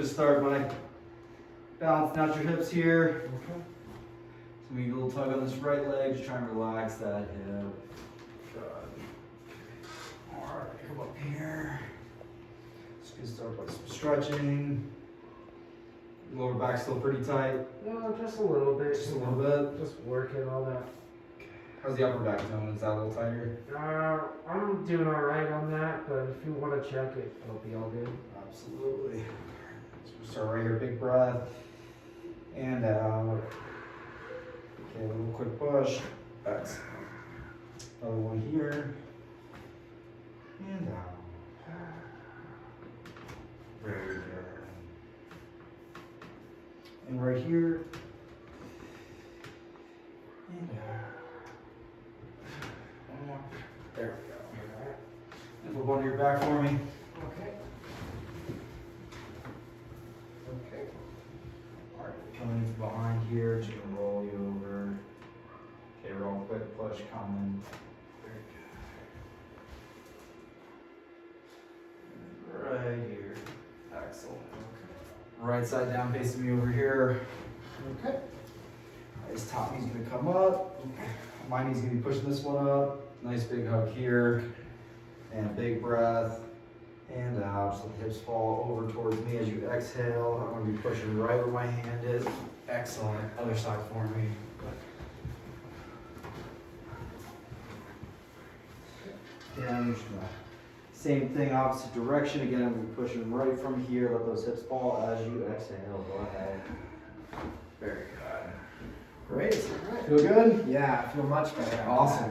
just start by balancing out your hips here. Okay. So we get a little tug on this right leg, just try and relax that hip. Good. Alright, come up here. Just gonna start by some stretching. Lower back still pretty tight. No, just a little bit. Just a little bit. Just working all that. How's the upper back doing? Is that a little tighter? I'm doing all right on that, but if you want to check it, it'll be all good. Absolutely. So we'll start right here, big breath. And out. Okay, a little quick push. Excellent. Another one here. And out. Very good. And right here. And out. One more. There we go. And flip onto your back for me. Okay. Okay. Alright, coming from behind here, just gonna roll you over. Okay, real quick push coming. Very good. Right here. Excellent. Okay. Right side down facing me over here. Okay. This top knee's gonna come up. My knee's gonna be pushing this one up. Nice big hug here. And a big breath. And out. Just let the hips fall over towards me as you exhale. I'm gonna be pushing right where my hand is. Excellent. Other side for me. Yeah, I'm just gonna, same thing, opposite direction. Again, I'm gonna be pushing right from here. Let those hips fall as you exhale. Go ahead. Very good. Great. All right. Feel good? Yeah, I feel much better. Awesome.